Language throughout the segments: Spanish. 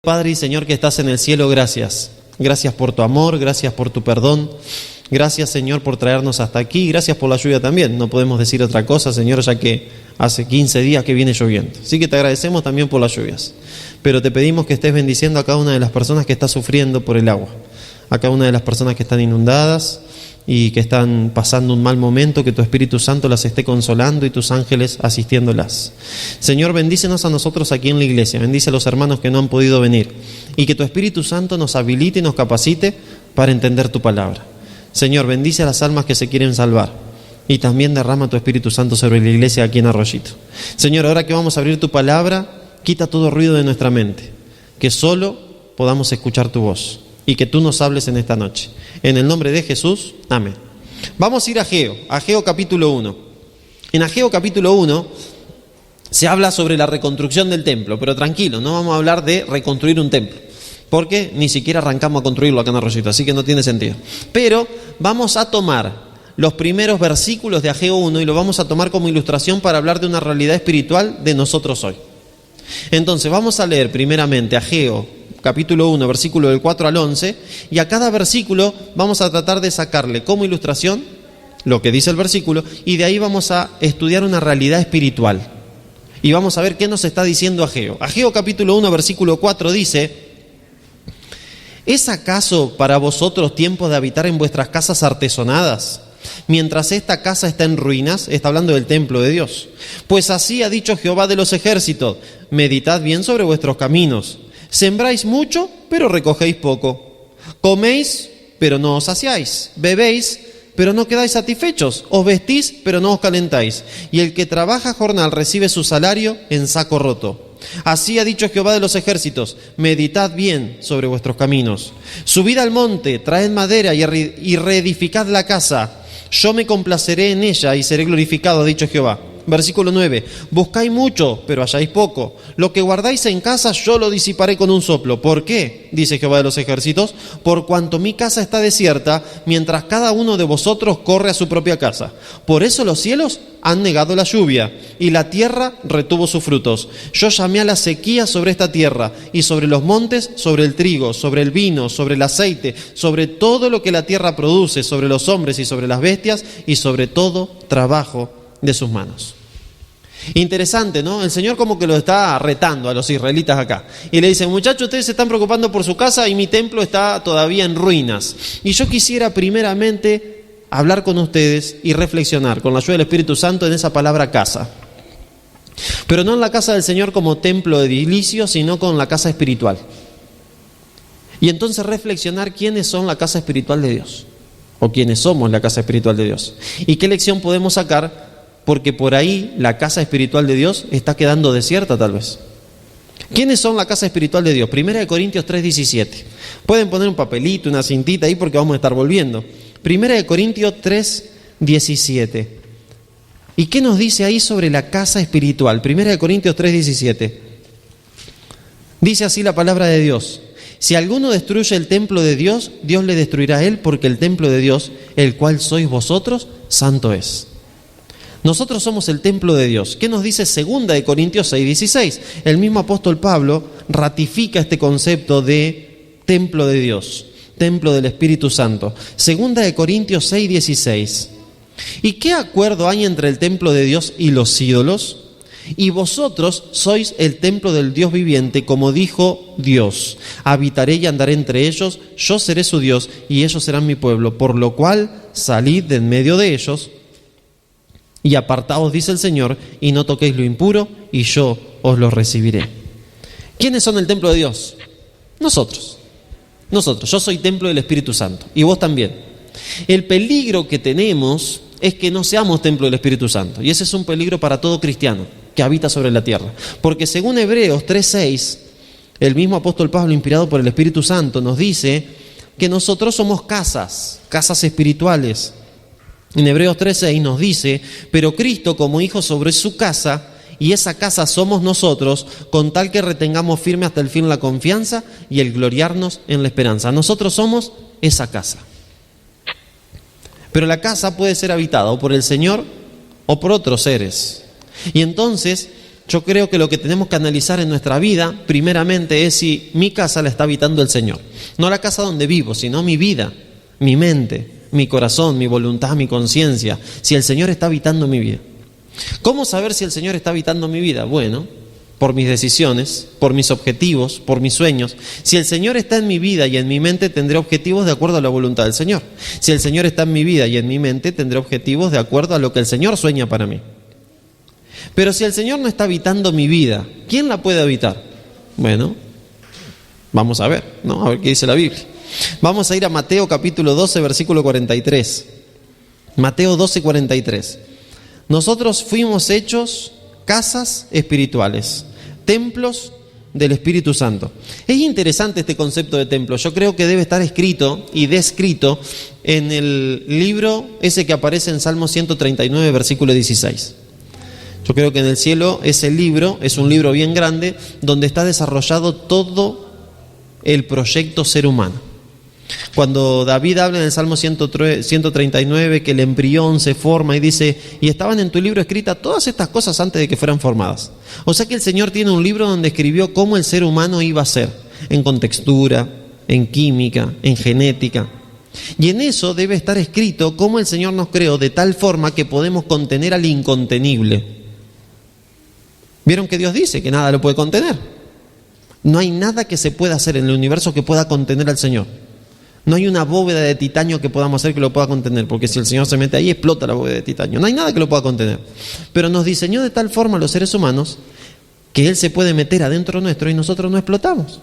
Padre y Señor que estás en el cielo, gracias. Gracias por tu amor, gracias por tu perdón. Gracias, Señor, por traernos hasta aquí. Gracias por la lluvia también. No podemos decir otra cosa, Señor, ya que hace 15 días que viene lloviendo. Así que te agradecemos también por las lluvias. Pero te pedimos que estés bendiciendo a cada una de las personas que está sufriendo por el agua. A cada una de las personas que están inundadas y que están pasando un mal momento, que tu Espíritu Santo las esté consolando y tus ángeles asistiéndolas. Señor, bendícenos a nosotros aquí en la iglesia, bendice a los hermanos que no han podido venir y que tu Espíritu Santo nos habilite y nos capacite para entender tu palabra. Señor, bendice a las almas que se quieren salvar y también derrama tu Espíritu Santo sobre la iglesia aquí en Arroyito. Señor, ahora que vamos a abrir tu palabra, quita todo ruido de nuestra mente, que solo podamos escuchar tu voz y que tú nos hables en esta noche. En el nombre de Jesús, amén. Vamos a ir a Ageo capítulo 1. En Ageo capítulo 1 se habla sobre la reconstrucción del templo, pero tranquilo, no vamos a hablar de reconstruir un templo, porque ni siquiera arrancamos a construirlo acá en Arroyito, así que no tiene sentido. Pero vamos a tomar los primeros versículos de Ageo 1 y lo vamos a tomar como ilustración para hablar de una realidad espiritual de nosotros hoy. Entonces vamos a leer primeramente Ageo capítulo 1, versículo del 4 al 11, y a cada versículo vamos a tratar de sacarle como ilustración lo que dice el versículo, y de ahí vamos a estudiar una realidad espiritual. Y vamos a ver qué nos está diciendo Ageo. Ageo capítulo 1, versículo 4 dice: ¿Es acaso para vosotros tiempo de habitar en vuestras casas artesonadas, mientras esta casa está en ruinas? Está hablando del templo de Dios. Pues así ha dicho Jehová de los ejércitos: meditad bien sobre vuestros caminos. Sembráis mucho, pero recogéis poco. Coméis, pero no os saciáis. Bebéis, pero no quedáis satisfechos. Os vestís, pero no os calentáis. Y el que trabaja jornal recibe su salario en saco roto. Así ha dicho Jehová de los ejércitos: meditad bien sobre vuestros caminos. Subid al monte, traed madera y reedificad la casa. Yo me complaceré en ella y seré glorificado, ha dicho Jehová. Versículo 9: buscáis mucho, pero halláis poco. Lo que guardáis en casa yo lo disiparé con un soplo. ¿Por qué? Dice Jehová de los ejércitos: por cuanto mi casa está desierta, mientras cada uno de vosotros corre a su propia casa. Por eso los cielos han negado la lluvia, y la tierra retuvo sus frutos. Yo llamé a la sequía sobre esta tierra, y sobre los montes, sobre el trigo, sobre el vino, sobre el aceite, sobre todo lo que la tierra produce, sobre los hombres y sobre las bestias, y sobre todo trabajo de sus manos. Interesante, ¿no? El Señor como que lo está retando a los israelitas acá. Y le dice: muchachos, ustedes se están preocupando por su casa y mi templo está todavía en ruinas. Y yo quisiera primeramente hablar con ustedes y reflexionar con la ayuda del Espíritu Santo en esa palabra casa. Pero no en la casa del Señor como templo edilicio, sino con la casa espiritual. Y entonces reflexionar quiénes son la casa espiritual de Dios, o quiénes somos la casa espiritual de Dios. Y qué lección podemos sacar, porque por ahí la casa espiritual de Dios está quedando desierta tal vez. ¿Quiénes son la casa espiritual de Dios? 1 Corintios 3:17. Pueden poner un papelito, una cintita ahí porque vamos a estar volviendo. 1 Corintios 3:17. ¿Y qué nos dice ahí sobre la casa espiritual? 1 Corintios 3:17. Dice así la palabra de Dios: si alguno destruye el templo de Dios, Dios le destruirá a él, porque el templo de Dios, el cual sois vosotros, santo es. Nosotros somos el templo de Dios. ¿Qué nos dice 2 Corintios 6:16? El mismo apóstol Pablo ratifica este concepto de templo de Dios, templo del Espíritu Santo. 2 Corintios 6:16. ¿Y qué acuerdo hay entre el templo de Dios y los ídolos? Y vosotros sois el templo del Dios viviente, como dijo Dios: habitaré y andaré entre ellos, yo seré su Dios y ellos serán mi pueblo, por lo cual salid de en medio de ellos y apartaos, dice el Señor, y no toquéis lo impuro, y yo os lo recibiré. ¿Quiénes son el templo de Dios? Nosotros. Yo soy templo del Espíritu Santo, y vos también. El peligro que tenemos es que no seamos templo del Espíritu Santo, y ese es un peligro para todo cristiano que habita sobre la tierra. Porque según Hebreos 3:6, el mismo apóstol Pablo, inspirado por el Espíritu Santo, nos dice que nosotros somos casas espirituales. En Hebreos 3:6 nos dice: pero Cristo como hijo sobre su casa, y esa casa somos nosotros, con tal que retengamos firme hasta el fin la confianza y el gloriarnos en la esperanza. Nosotros somos esa casa. Pero la casa puede ser habitada o por el Señor o por otros seres. Y entonces yo creo que lo que tenemos que analizar en nuestra vida, primeramente, es si mi casa la está habitando el Señor. No la casa donde vivo, sino mi vida, mi mente, mi corazón, mi voluntad, mi conciencia. Si el Señor está habitando mi vida. ¿Cómo saber si el Señor está habitando mi vida? Bueno, por mis decisiones, por mis objetivos, por mis sueños. Si el Señor está en mi vida y en mi mente, tendré objetivos de acuerdo a la voluntad del Señor. Si el Señor está en mi vida y en mi mente, tendré objetivos de acuerdo a lo que el Señor sueña para mí. Pero si el Señor no está habitando mi vida, ¿quién la puede habitar? Bueno, vamos a ver, ¿no? A ver qué dice la Biblia. Vamos a ir a Mateo capítulo 12, versículo 43. Mateo 12, 43. Nosotros fuimos hechos casas espirituales, templos del Espíritu Santo. Es interesante este concepto de templo. Yo creo que debe estar escrito y descrito en el libro ese que aparece en Salmo 139, versículo 16. Yo creo que en el cielo ese libro es un libro bien grande donde está desarrollado todo el proyecto ser humano. Cuando David habla en el Salmo 139 que el embrión se forma y dice, y estaban en tu libro escritas todas estas cosas antes de que fueran formadas. O sea que el Señor tiene un libro donde escribió cómo el ser humano iba a ser, en contextura, en química, en genética. Y en eso debe estar escrito cómo el Señor nos creó de tal forma que podemos contener al incontenible. ¿Vieron que Dios dice que nada lo puede contener? No hay nada que se pueda hacer en el universo que pueda contener al Señor. No hay una bóveda de titanio que podamos hacer que lo pueda contener, porque si el Señor se mete ahí, explota la bóveda de titanio. No hay nada que lo pueda contener. Pero nos diseñó de tal forma los seres humanos que Él se puede meter adentro nuestro y nosotros no explotamos.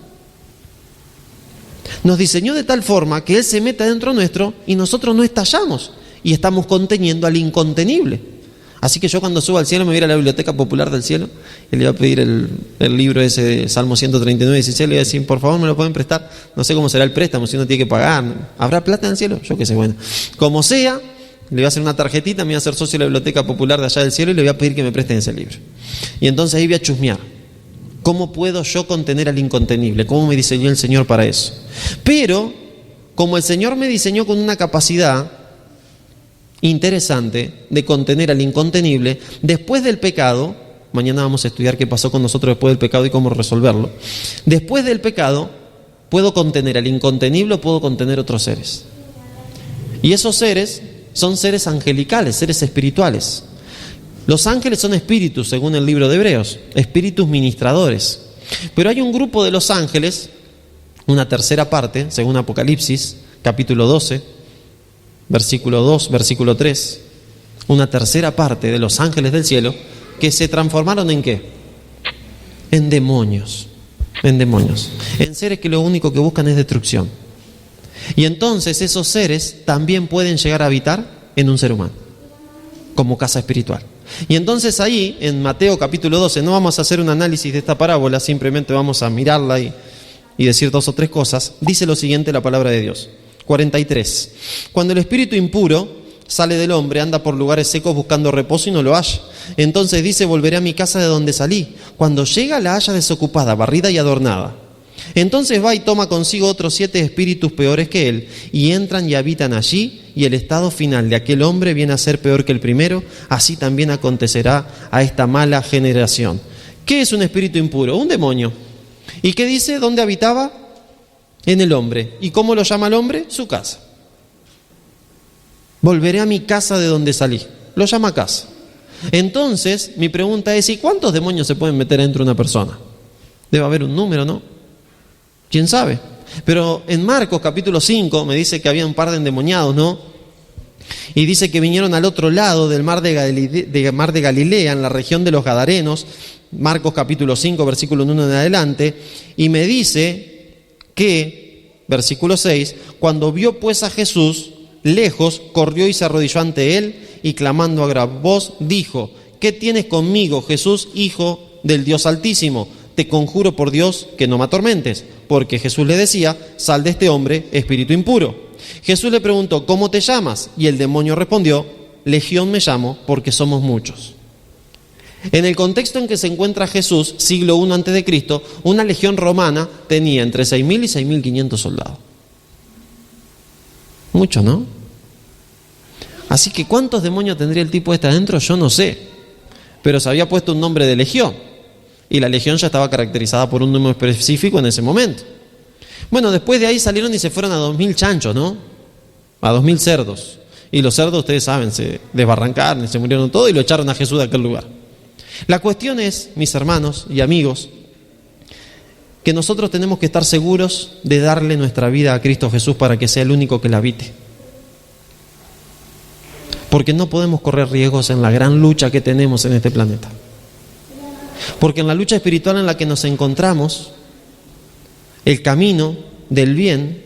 Nos diseñó de tal forma que Él se mete adentro nuestro y nosotros no estallamos y estamos conteniendo al incontenible. Así que yo cuando subo al cielo me voy a ir a la Biblioteca Popular del Cielo y le voy a pedir el libro ese de Salmo 139, 16, le voy a decir, por favor me lo pueden prestar. No sé cómo será el préstamo, si uno tiene que pagar. ¿Habrá plata en el cielo? Yo qué sé, bueno. Como sea, le voy a hacer una tarjetita, me voy a hacer socio de la Biblioteca Popular de allá del cielo y le voy a pedir que me presten ese libro. Y entonces ahí voy a chusmear. ¿Cómo puedo yo contener al incontenible? ¿Cómo me diseñó el Señor para eso? Pero, como el Señor me diseñó con una capacidad interesante de contener al incontenible, después del pecado, mañana vamos a estudiar qué pasó con nosotros después del pecado y cómo resolverlo. Después del pecado, puedo contener al incontenible o puedo contener otros seres. Y esos seres son seres angelicales, seres espirituales. Los ángeles son espíritus, según el libro de Hebreos, espíritus ministradores. Pero hay un grupo de los ángeles, una tercera parte, según Apocalipsis, capítulo 12, versículo 2, versículo 3, una tercera parte de los ángeles del cielo que se transformaron ¿en qué? En demonios, en seres que lo único que buscan es destrucción. Y entonces esos seres también pueden llegar a habitar en un ser humano, como casa espiritual. Y entonces ahí, en Mateo capítulo 12, no vamos a hacer un análisis de esta parábola, simplemente vamos a mirarla y decir dos o tres cosas. Dice lo siguiente la palabra de Dios. 43. Cuando el espíritu impuro sale del hombre, anda por lugares secos buscando reposo y no lo halla. Entonces dice, volveré a mi casa de donde salí. Cuando llega la halla desocupada, barrida y adornada. Entonces va y toma consigo otros 7 espíritus peores que él, y entran y habitan allí, y el estado final de aquel hombre viene a ser peor que el primero. Así también acontecerá a esta mala generación. ¿Qué es un espíritu impuro? Un demonio. ¿Y qué dice? ¿Dónde habitaba? En el hombre. ¿Y cómo lo llama el hombre? Su casa. Volveré a mi casa de donde salí. Lo llama casa. Entonces, mi pregunta es, ¿y cuántos demonios se pueden meter dentro de una persona? Debe haber un número, ¿no? ¿Quién sabe? Pero en Marcos capítulo 5 me dice que había un par de endemoniados, ¿no? Y dice que vinieron al otro lado del mar de Galilea, en la región de los Gadarenos, Marcos capítulo 5, versículo 1 en adelante, y me dice que, versículo 6, cuando vio pues a Jesús lejos, corrió y se arrodilló ante él, y clamando a gran voz, dijo, ¿qué tienes conmigo, Jesús, Hijo del Dios Altísimo? Te conjuro por Dios que no me atormentes, porque Jesús le decía, sal de este hombre, espíritu impuro. Jesús le preguntó, ¿cómo te llamas? Y el demonio respondió, Legión me llamo, porque somos muchos. En el contexto en que se encuentra Jesús, siglo I a.C., una legión romana tenía entre 6.000 y 6.500 soldados. Mucho, ¿no? Así que ¿cuántos demonios tendría el tipo este adentro? Yo no sé. Pero se había puesto un nombre de legión. Y la legión ya estaba caracterizada por un número específico en ese momento. Bueno, después de ahí salieron y se fueron a 2000 chanchos, ¿no? A 2000 cerdos. Y los cerdos, ustedes saben, se desbarrancaron, se murieron todos y lo echaron a Jesús de aquel lugar. La cuestión es, mis hermanos y amigos, que nosotros tenemos que estar seguros de darle nuestra vida a Cristo Jesús para que sea el único que la habite. Porque no podemos correr riesgos en la gran lucha que tenemos en este planeta. Porque en la lucha espiritual en la que nos encontramos, el camino del bien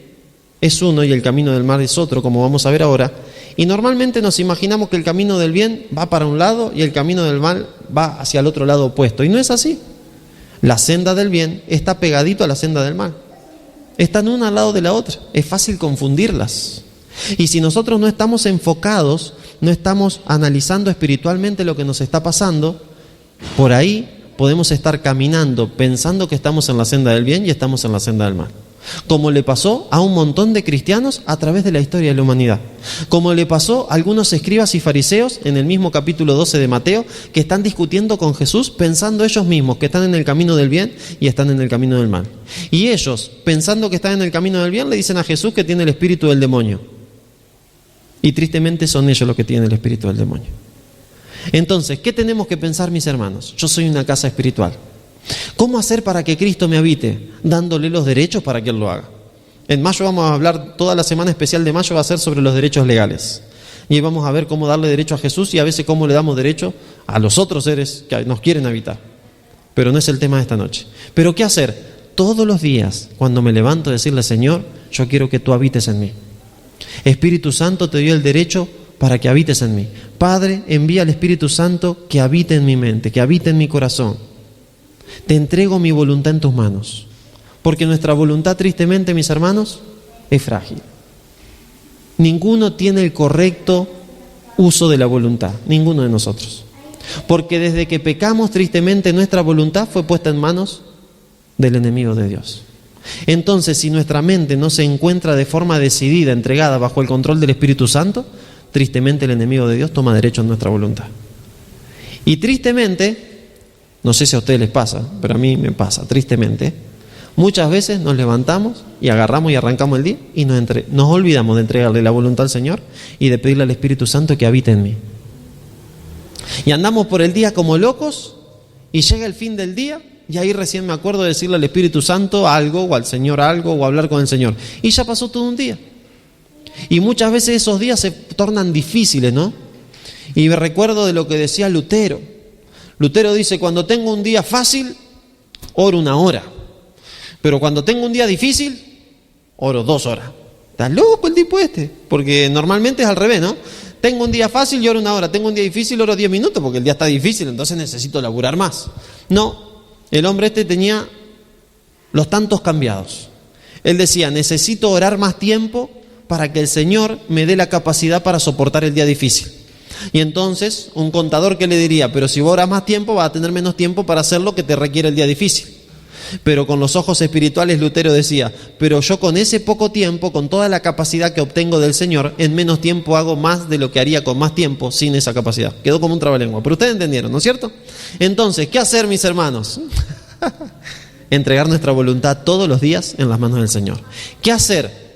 es uno y el camino del mal es otro, como vamos a ver ahora. Y normalmente nos imaginamos que el camino del bien va para un lado y el camino del mal va hacia el otro lado opuesto. Y no es así. La senda del bien está pegadito a la senda del mal. Están una al lado de la otra. Es fácil confundirlas. Y si nosotros no estamos enfocados, no estamos analizando espiritualmente lo que nos está pasando, por ahí podemos estar caminando pensando que estamos en la senda del bien y estamos en la senda del mal. Como le pasó a un montón de cristianos a través de la historia de la humanidad. Como le pasó a algunos escribas y fariseos en el mismo capítulo 12 de Mateo, que están discutiendo con Jesús pensando ellos mismos que están en el camino del bien y están en el camino del mal. Y ellos, pensando que están en el camino del bien, le dicen a Jesús que tiene el espíritu del demonio. Y tristemente son ellos los que tienen el espíritu del demonio. Entonces, ¿qué tenemos que pensar, mis hermanos? Yo soy una casa espiritual. ¿Cómo hacer para que Cristo me habite? Dándole los derechos para que Él lo haga. En mayo vamos a hablar, toda la semana especial de mayo va a ser sobre los derechos legales. Y ahí vamos a ver cómo darle derecho a Jesús y a veces cómo le damos derecho a los otros seres que nos quieren habitar. Pero no es el tema de esta noche. ¿Pero qué hacer? Todos los días, cuando me levanto, decirle: Señor, yo quiero que tú habites en mí. Espíritu Santo, te doy el derecho para que habites en mí. Padre, envía al Espíritu Santo que habite en mi mente, que habite en mi corazón. Te entrego mi voluntad en tus manos. Porque nuestra voluntad, tristemente, mis hermanos, es frágil. Ninguno tiene el correcto uso de la voluntad, ninguno de nosotros. Porque desde que pecamos, tristemente, nuestra voluntad fue puesta en manos del enemigo de Dios. Entonces, si nuestra mente no se encuentra de forma decidida, entregada bajo el control del Espíritu Santo, tristemente el enemigo de Dios toma derecho en nuestra voluntad. Y tristemente, no sé si a ustedes les pasa, pero a mí me pasa, tristemente, muchas veces nos levantamos y agarramos y arrancamos el día y nos olvidamos de entregarle la voluntad al Señor y de pedirle al Espíritu Santo que habite en mí. Y andamos por el día como locos y llega el fin del día y ahí recién me acuerdo de decirle al Espíritu Santo algo o al Señor algo o hablar con el Señor. Y ya pasó todo un día. Y muchas veces esos días se tornan difíciles, ¿no? Y me recuerdo de lo que decía Lutero. Lutero dice: cuando tengo un día fácil, oro 1 hora. Pero cuando tengo un día difícil, oro 2 horas. ¿Está loco el tipo este? Porque normalmente es al revés, ¿no? Tengo un día fácil y oro 1 hora. Tengo un día difícil, oro 10 minutos porque el día está difícil, entonces necesito laburar más. No, el hombre este tenía los tantos cambiados. Él decía: necesito orar más tiempo para que el Señor me dé la capacidad para soportar el día difícil. Y entonces, un contador que le diría: pero si vos oras más tiempo, vas a tener menos tiempo para hacer lo que te requiere el día difícil. Pero con los ojos espirituales, Lutero decía: pero yo con ese poco tiempo, con toda la capacidad que obtengo del Señor, en menos tiempo hago más de lo que haría con más tiempo sin esa capacidad. Quedó como un trabalengua, pero ustedes entendieron, ¿no es cierto? Entonces, ¿qué hacer, mis hermanos? Entregar nuestra voluntad todos los días en las manos del Señor. ¿Qué hacer?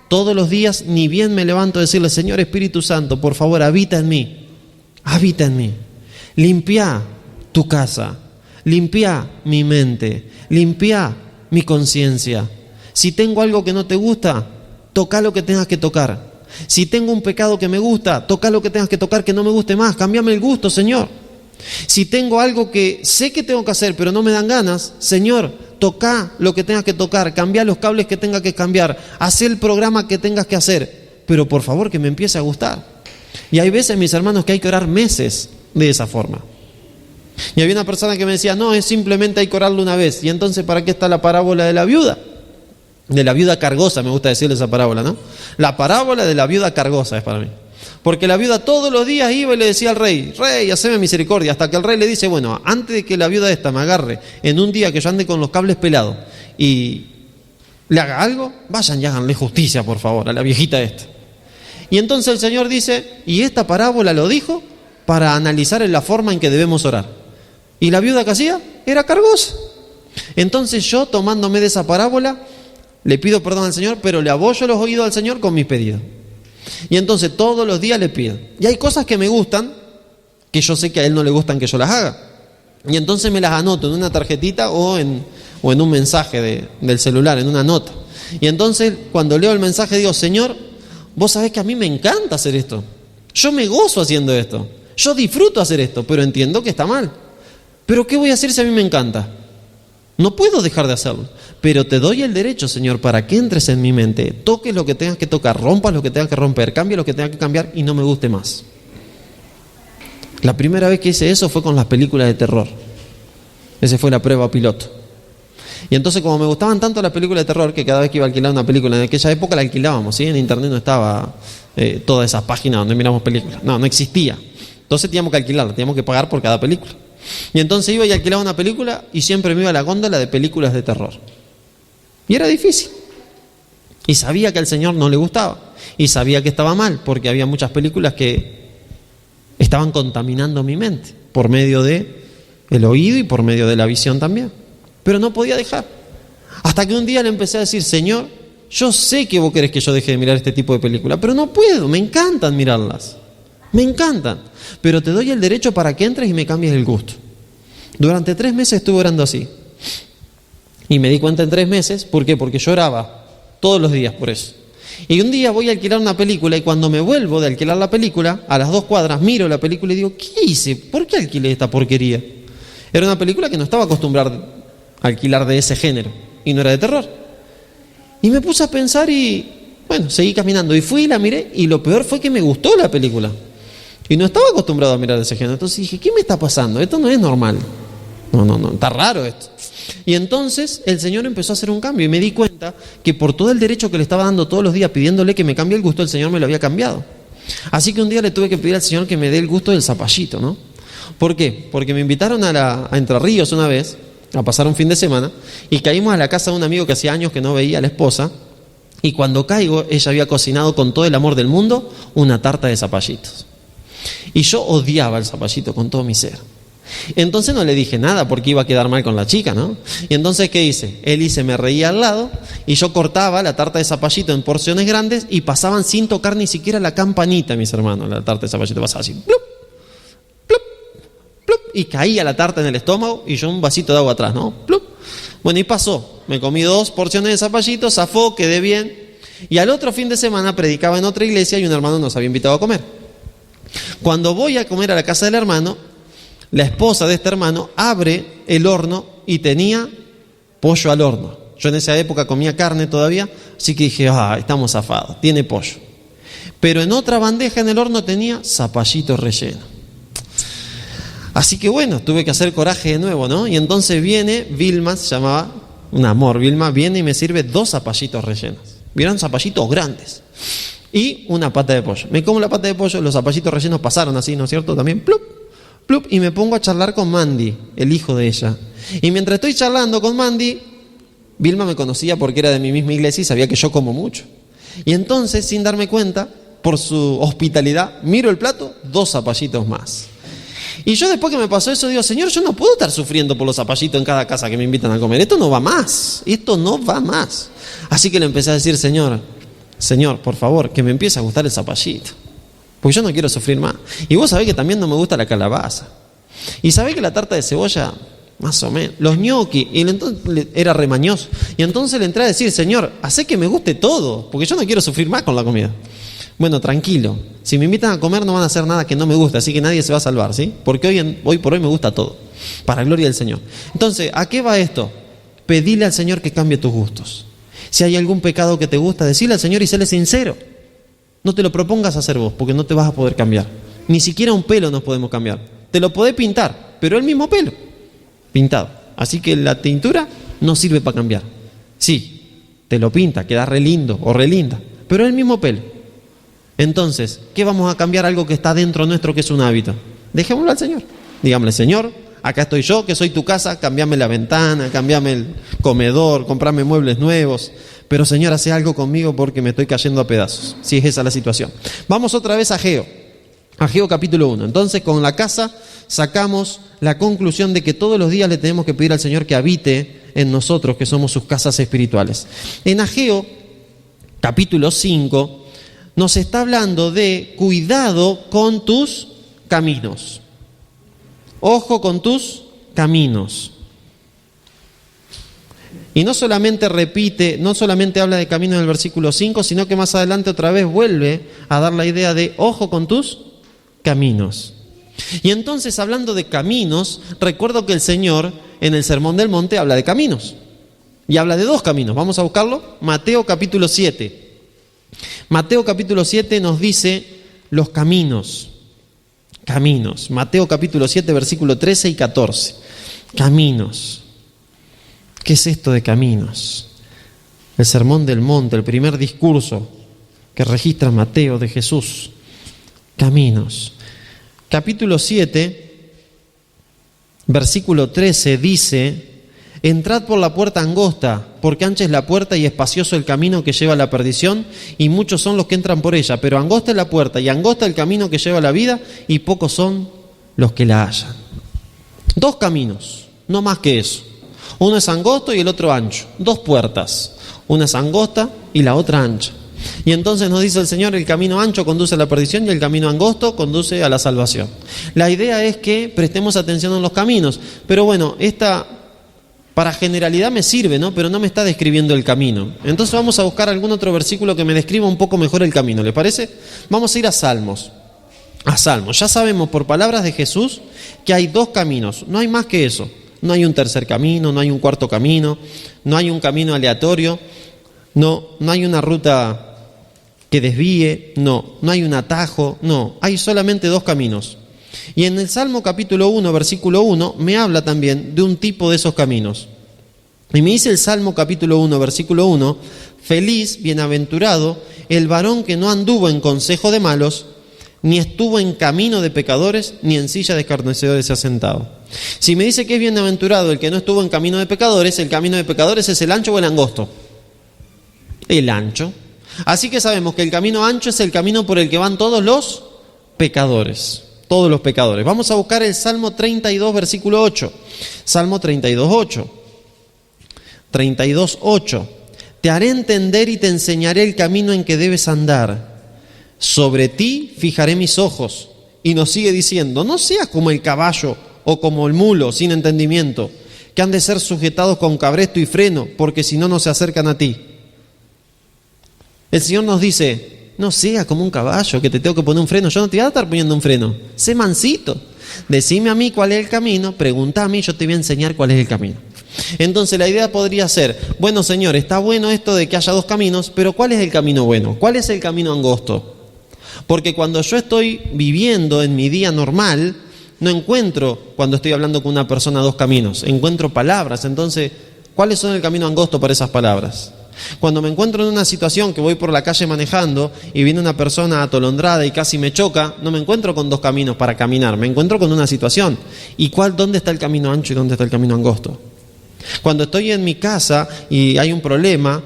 Todos los días, ni bien me levanto a decirle: Señor Espíritu Santo, por favor, habita en mí. Habita en mí. Limpia tu casa. Limpia mi mente. Limpia mi conciencia. Si tengo algo que no te gusta, toca lo que tengas que tocar. Si tengo un pecado que me gusta, toca lo que tengas que tocar que no me guste más. Cámbiame el gusto, Señor. Si tengo algo que sé que tengo que hacer, pero no me dan ganas, Señor, toca lo que tengas que tocar, cambia los cables que tengas que cambiar, haz el programa que tengas que hacer, pero por favor que me empiece a gustar. Y hay veces, mis hermanos, que hay que orar meses de esa forma. Y había una persona que me decía: no, es simplemente hay que orarlo una vez. Y entonces, ¿para qué está la parábola de la viuda? De la viuda cargosa, me gusta decirle esa parábola, ¿no? La parábola de la viuda cargosa es para mí. Porque la viuda todos los días iba y le decía al rey: rey, haceme misericordia. Hasta que el rey le dice: bueno, antes de que la viuda esta me agarre en un día que yo ande con los cables pelados y le haga algo, vayan y háganle justicia, por favor, a la viejita esta. Y entonces el Señor dice: y esta parábola lo dijo para analizar en la forma en que debemos orar. ¿Y la viuda qué hacía? era cargosa. Entonces yo, tomándome de esa parábola, le pido perdón al Señor, pero le abollo los oídos al Señor con mis pedidos. Y entonces todos los días le pido. Y hay cosas que me gustan, que yo sé que a Él no le gustan que yo las haga. Y entonces me las anoto en una tarjetita o en un mensaje del celular, en una nota. Y entonces cuando leo el mensaje digo, Señor, vos sabés que a mí me encanta hacer esto. Yo me gozo haciendo esto. Yo disfruto hacer esto, pero entiendo que está mal. ¿Pero qué voy a hacer si a mí me encanta? No puedo dejar de hacerlo. Pero te doy el derecho, Señor, para que entres en mi mente, toques lo que tengas que tocar, rompas lo que tengas que romper, cambies lo que tengas que cambiar y no me guste más. La primera vez que hice eso fue con las películas de terror. Esa fue la prueba piloto. Y entonces, como me gustaban tanto las películas de terror, que cada vez que iba a alquilar una película, en aquella época la alquilábamos, ¿sí? En internet no estaba todas esas páginas donde miramos películas. No existía. Entonces teníamos que alquilarla, teníamos que pagar por cada película. Y entonces iba y alquilaba una película y siempre me iba a la góndola de películas de terror. Y era difícil. Y sabía que al Señor no le gustaba. Y sabía que estaba mal, porque había muchas películas que estaban contaminando mi mente por medio de el oído y por medio de la visión también. Pero no podía dejar. Hasta que un día le empecé a decir, Señor, yo sé que vos querés que yo deje de mirar este tipo de películas, pero no puedo, me encantan mirarlas. Me encantan. Pero te doy el derecho para que entres y me cambies el gusto. Durante 3 meses estuve orando así. Y me di cuenta en 3 meses, ¿por qué? Porque yo oraba todos los días por eso. Y un día voy a alquilar una película y cuando me vuelvo de alquilar la película, a las 2 cuadras miro la película y digo, ¿qué hice? ¿Por qué alquilé esta porquería? Era una película que no estaba acostumbrada a alquilar de ese género y no era de terror. Y me puse a pensar y, bueno, seguí caminando y fui y la miré y lo peor fue que me gustó la película. Y no estaba acostumbrado a mirar de ese género. Entonces dije, ¿qué me está pasando? Esto no es normal. No, está raro esto. Y entonces el Señor empezó a hacer un cambio y me di cuenta que por todo el derecho que le estaba dando todos los días pidiéndole que me cambie el gusto, el Señor me lo había cambiado. Así que un día le tuve que pedir al Señor que me dé el gusto del zapallito, ¿no? ¿Por qué? Porque me invitaron a Entre Ríos una vez a pasar un fin de semana y caímos a la casa de un amigo que hacía años que no veía a la esposa y cuando caigo ella había cocinado con todo el amor del mundo una tarta de zapallitos. Y yo odiaba el zapallito con todo mi ser. Entonces no le dije nada porque iba a quedar mal con la chica, ¿no? Y entonces, ¿qué hice? Él se me reía al lado y yo cortaba la tarta de zapallito en porciones grandes y pasaban sin tocar ni siquiera la campanita, mis hermanos. La tarta de zapallito pasaba así, plup, plup, plup, y caía la tarta en el estómago y yo un vasito de agua atrás, ¿no? Plup. Bueno, y pasó. Me comí 2 porciones de zapallito, zafó, quedé bien. Y al otro fin de semana predicaba en otra iglesia y un hermano nos había invitado a comer. Cuando voy a comer a la casa del hermano, la esposa de este hermano abre el horno y tenía pollo al horno. Yo en esa época comía carne todavía, así que dije, estamos zafados, tiene pollo. Pero en otra bandeja en el horno tenía zapallito relleno. Así que bueno, tuve que hacer coraje de nuevo, ¿no? Y entonces viene Vilma, se llamaba, un amor, Vilma, viene y me sirve 2 zapallitos rellenos. Vieron, zapallitos grandes. Y una pata de pollo. Me como la pata de pollo, los zapallitos rellenos pasaron así, ¿no es cierto? También, plup, plup, y me pongo a charlar con Mandy, el hijo de ella. Y mientras estoy charlando con Mandy, Vilma me conocía porque era de mi misma iglesia y sabía que yo como mucho. Y entonces, sin darme cuenta, por su hospitalidad, miro el plato, 2 zapallitos más. Y yo después que me pasó eso digo, Señor, yo no puedo estar sufriendo por los zapallitos en cada casa que me invitan a comer. Esto no va más, esto no va más. Así que le empecé a decir, Señor, por favor, que me empiece a gustar el zapallito. Porque yo no quiero sufrir más. Y vos sabés que también no me gusta la calabaza. Y sabés que la tarta de cebolla, más o menos. Los ñoquis, y entonces era remañoso. Y entonces le entré a decir, Señor, hacé que me guste todo, porque yo no quiero sufrir más con la comida. Bueno, tranquilo. Si me invitan a comer no van a hacer nada que no me guste, así que nadie se va a salvar, ¿sí? Porque hoy por hoy me gusta todo. Para gloria del Señor. Entonces, ¿a qué va esto? Pedile al Señor que cambie tus gustos. Si hay algún pecado que te gusta, decile al Señor y séle sincero. No te lo propongas hacer vos, porque no te vas a poder cambiar. Ni siquiera un pelo nos podemos cambiar. Te lo podés pintar, pero el mismo pelo, pintado. Así que la tintura no sirve para cambiar. Sí, te lo pinta, queda re lindo o re linda, pero el mismo pelo. Entonces, ¿qué vamos a cambiar? Algo que está dentro nuestro, que es un hábito. Dejémoslo al Señor. Digámosle, Señor, acá estoy yo, que soy tu casa, cambiame la ventana, cambiame el comedor, comprame muebles nuevos. Pero Señor, hace algo conmigo porque me estoy cayendo a pedazos, si es esa la situación. Vamos otra vez a Ageo. Ageo capítulo 1. Entonces, con la casa sacamos la conclusión de que todos los días le tenemos que pedir al Señor que habite en nosotros, que somos sus casas espirituales. En Ageo capítulo 5 nos está hablando de cuidado con tus caminos. Ojo con tus caminos. Y no solamente habla de camino en el versículo 5, sino que más adelante otra vez vuelve a dar la idea de ojo con tus caminos. Y entonces, hablando de caminos, recuerdo que el Señor en el Sermón del Monte habla de caminos. Y habla de dos caminos. Vamos a buscarlo. Mateo capítulo 7. Mateo capítulo 7 nos dice los caminos. Caminos. Mateo capítulo 7, versículo 13 y 14. Caminos. ¿Qué es esto de caminos? El Sermón del Monte, el primer discurso que registra Mateo de Jesús. Caminos. Capítulo 7, versículo 13 dice: entrad por la puerta angosta, porque ancha es la puerta y espacioso el camino que lleva a la perdición, y muchos son los que entran por ella, pero angosta es la puerta y angosta el camino que lleva a la vida, y pocos son los que la hallan. Dos caminos, no más que eso. Uno es angosto y el otro ancho. Dos puertas, una es angosta y la otra ancha. Y entonces nos dice el Señor: el camino ancho conduce a la perdición y el camino angosto conduce a la salvación. La idea es que prestemos atención en los caminos. Pero bueno, esta para generalidad me sirve, ¿no? Pero no me está describiendo el camino. Entonces vamos a buscar algún otro versículo que me describa un poco mejor el camino. ¿Le parece? Vamos a ir a Salmos. A Salmos. Ya sabemos por palabras de Jesús que hay dos caminos. No hay más que eso. No hay un tercer camino, no hay un cuarto camino, no hay un camino aleatorio, no hay una ruta que desvíe, no hay un atajo, no, hay solamente dos caminos. Y en el Salmo capítulo 1, versículo 1, me habla también de un tipo de esos caminos. Y me dice el Salmo capítulo 1, versículo 1, feliz, bienaventurado, el varón que no anduvo en consejo de malos, ni estuvo en camino de pecadores, ni en silla de escarnecedores se ha sentado. Si me dice que es bienaventurado el que no estuvo en camino de pecadores, ¿el camino de pecadores es el ancho o el angosto? El ancho. Así que sabemos que el camino ancho es el camino por el que van todos los pecadores. Todos los pecadores. Vamos a buscar el Salmo 32, versículo 8. Salmo 32, 8. 32, 8. Te haré entender y te enseñaré el camino en que debes andar. Sobre ti fijaré mis ojos. Y nos sigue diciendo: no seas como el caballo o como el mulo sin entendimiento, que han de ser sujetados con cabresto y freno, porque si no, no se acercan a ti. El Señor nos dice: no seas como un caballo que te tengo que poner un freno. Yo no te voy a estar poniendo un freno. Sé mansito. Decime a mí cuál es el camino, pregunta a mí, yo te voy a enseñar cuál es el camino. Entonces la idea podría ser: bueno, Señor, está bueno esto de que haya dos caminos, pero ¿cuál es el camino bueno? ¿Cuál es el camino angosto? Porque cuando yo estoy viviendo en mi día normal, no encuentro, cuando estoy hablando con una persona, dos caminos, encuentro palabras. Entonces, ¿cuáles son el camino angosto para esas palabras? Cuando me encuentro en una situación que voy por la calle manejando y viene una persona atolondrada y casi me choca, no me encuentro con dos caminos para caminar, me encuentro con una situación. ¿Y dónde está el camino ancho y dónde está el camino angosto? Cuando estoy en mi casa y hay un problema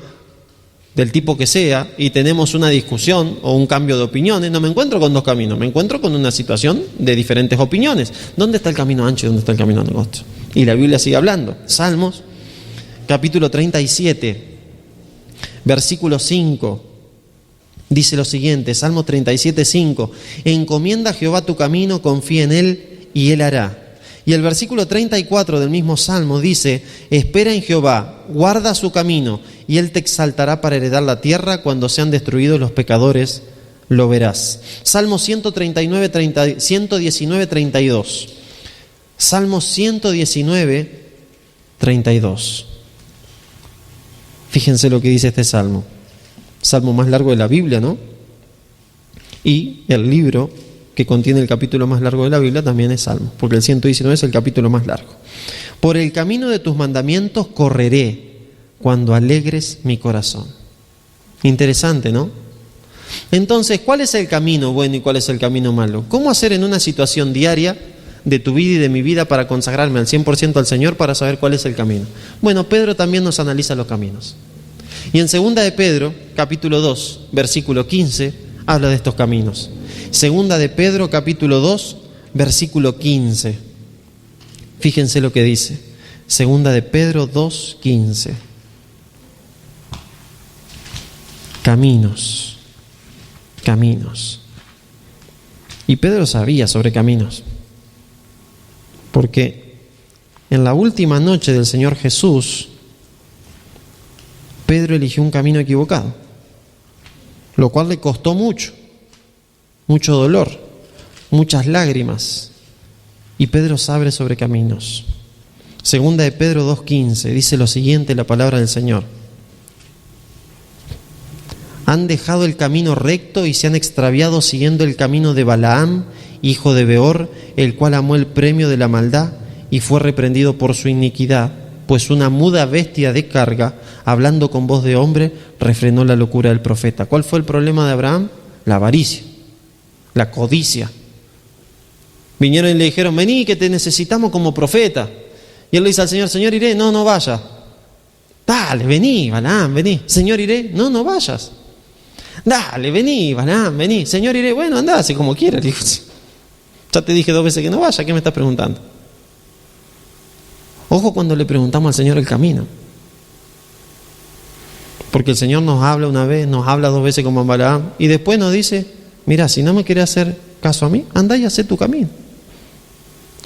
del tipo que sea y tenemos una discusión o un cambio de opiniones, no me encuentro con dos caminos, me encuentro con una situación de diferentes opiniones. ¿Dónde está el camino ancho y dónde está el camino angosto? Y la Biblia sigue hablando. Salmos, capítulo 37, versículo 5, dice lo siguiente, Salmo 37, 5, encomienda a Jehová tu camino, confía en Él y Él hará. Y el versículo 34 del mismo Salmo dice: espera en Jehová, guarda su camino, y Él te exaltará para heredar la tierra. Cuando sean destruidos los pecadores, lo verás. Salmo 119, 32. Salmo 119, 32. Fíjense lo que dice este salmo. Salmo más largo de la Biblia, ¿no? Y el libro que contiene el capítulo más largo de la Biblia también es Salmo, porque el 119 es el capítulo más largo. Por el camino de tus mandamientos correré cuando alegres mi corazón. Interesante, ¿no? Entonces, ¿cuál es el camino bueno y cuál es el camino malo? ¿Cómo hacer en una situación diaria de tu vida y de mi vida para consagrarme al 100% al Señor, para saber cuál es el camino? Bueno, Pedro también nos analiza los caminos. Y en 2 de Pedro, capítulo 2, versículo 15, habla de estos caminos. Segunda de Pedro, capítulo 2, versículo 15. Fíjense lo que dice. Segunda de Pedro 2, 15. Caminos. Caminos. Y Pedro sabía sobre caminos. Porque en la última noche del Señor Jesús, Pedro eligió un camino equivocado, lo cual le costó mucho dolor, muchas lágrimas. Y Pedro sabe sobre caminos. Segunda de Pedro 2:15 dice lo siguiente, la palabra del Señor: han dejado el camino recto y se han extraviado siguiendo el camino de Balaam, hijo de Beor, el cual amó el premio de la maldad y fue reprendido por su iniquidad, pues una muda bestia de carga, hablando con voz de hombre, refrenó la locura del profeta. ¿Cuál fue el problema de Abraham? La avaricia, la codicia. Vinieron y le dijeron: vení, que te necesitamos como profeta. Y él le dice al Señor: Señor, iré. No, no vayas. Dale, vení, Balaam, vení. Señor, iré. No, no vayas. Dale, vení, Balaam, vení. Señor, iré. Bueno, andá, así como quieras. Digo, ya te dije 2 veces que no vaya, ¿qué me estás preguntando? Ojo cuando le preguntamos al Señor el camino. Porque el Señor nos habla una vez, nos habla 2 veces como a Balaam, y después nos dice: mira, si no me querés hacer caso a mí, andá y hacé tu camino.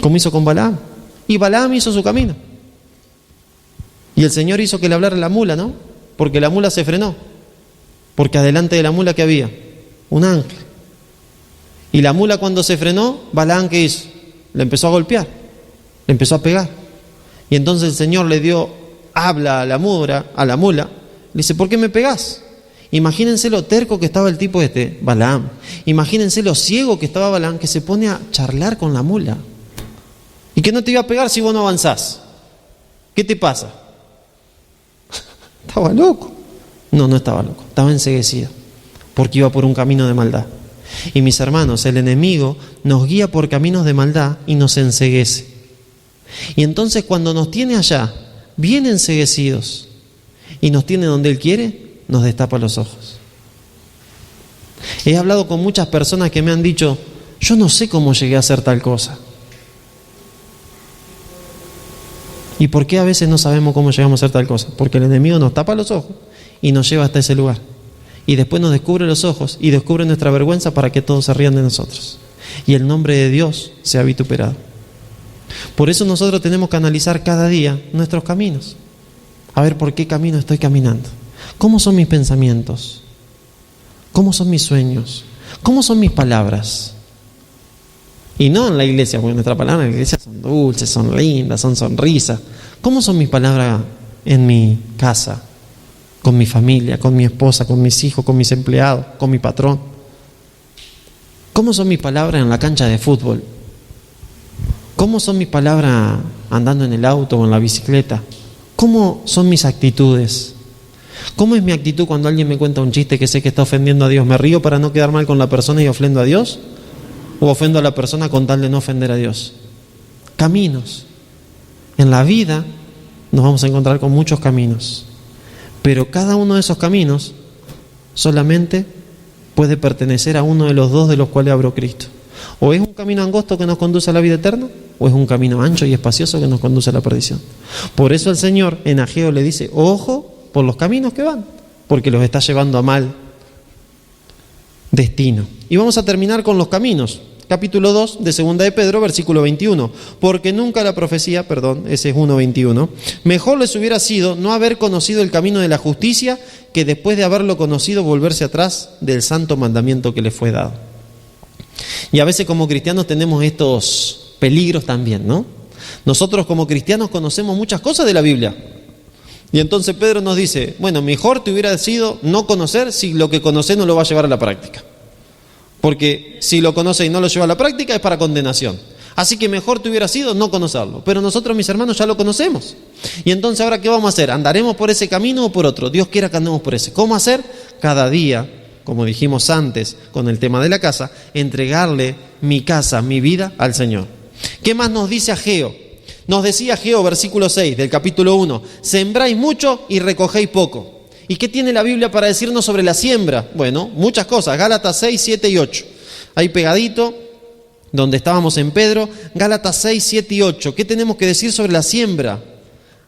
Como hizo con Balaam. Y Balaam hizo su camino. Y el Señor hizo que le hablara la mula, ¿no? Porque la mula se frenó. Porque adelante de la mula, ¿qué había? Un ángel. Y la mula, cuando se frenó, Balaam, ¿qué hizo? Le empezó a golpear, le empezó a pegar. Y entonces el Señor le dio habla a la mula, le dice: ¿por qué me pegás? Imagínense lo terco que estaba el tipo Balaam. Imagínense lo ciego que estaba Balaam, que se pone a charlar con la mula. ¿Y que no te iba a pegar si vos no avanzás? ¿Qué te pasa? ¿Estaba loco? No, no estaba loco, estaba enceguecido, porque iba por un camino de maldad. Y mis hermanos, el enemigo nos guía por caminos de maldad y nos enceguece. Y entonces cuando nos tiene allá, bien enceguecidos, y nos tiene donde Él quiere, nos destapa los ojos. He hablado con muchas personas que me han dicho: yo no sé cómo llegué a hacer tal cosa. ¿Y por qué a veces no sabemos cómo llegamos a hacer tal cosa? Porque el enemigo nos tapa los ojos y nos lleva hasta ese lugar. Y después nos descubre los ojos y descubre nuestra vergüenza para que todos se rían de nosotros. Y el nombre de Dios sea vituperado. Por eso nosotros tenemos que analizar cada día nuestros caminos. A ver por qué camino estoy caminando. ¿Cómo son mis pensamientos? ¿Cómo son mis sueños? ¿Cómo son mis palabras? Y no en la iglesia, porque nuestras palabras en la iglesia son dulces, son lindas, son sonrisas. ¿Cómo son mis palabras en mi casa? Con mi familia, con mi esposa, con mis hijos, con mis empleados, con mi patrón. ¿Cómo son mis palabras en la cancha de fútbol? ¿Cómo son mis palabras andando en el auto o en la bicicleta? ¿Cómo son mis actitudes? ¿Cómo es mi actitud cuando alguien me cuenta un chiste que sé que está ofendiendo a Dios? ¿Me río para no quedar mal con la persona y ofendo a Dios? ¿O ofendo a la persona con tal de no ofender a Dios? Caminos. En la vida nos vamos a encontrar con muchos caminos. Pero cada uno de esos caminos solamente puede pertenecer a uno de los 2 de los cuales abrió Cristo. O es un camino angosto que nos conduce a la vida eterna, o es un camino ancho y espacioso que nos conduce a la perdición. Por eso el Señor en Ageo le dice: ojo por los caminos que van, porque los está llevando a mal destino. Y vamos a terminar con los caminos. Capítulo 2 de Segunda de Pedro, versículo 21. Porque nunca la profecía, ese es 1:21, mejor les hubiera sido no haber conocido el camino de la justicia, que después de haberlo conocido volverse atrás del santo mandamiento que les fue dado. Y a veces como cristianos tenemos estos peligros también, ¿no? Nosotros como cristianos conocemos muchas cosas de la Biblia. Y entonces Pedro nos dice: bueno, mejor te hubiera sido no conocer si lo que conoces no lo va a llevar a la práctica. Porque si lo conoce y no lo lleva a la práctica es para condenación. Así que mejor te hubiera sido no conocerlo. Pero nosotros, mis hermanos, ya lo conocemos. Y entonces, ¿ahora qué vamos a hacer? ¿Andaremos por ese camino o por otro? Dios quiera que andemos por ese. ¿Cómo hacer? Cada día, como dijimos antes con el tema de la casa, entregarle mi casa, mi vida al Señor. ¿Qué más nos dice Ageo? Nos decía Ageo, versículo 6 del capítulo 1: sembráis mucho y recogéis poco. ¿Y qué tiene la Biblia para decirnos sobre la siembra? Bueno, muchas cosas. Gálatas 6, 7 y 8. Ahí pegadito, donde estábamos en Pedro, Gálatas 6, 7 y 8. ¿Qué tenemos que decir sobre la siembra?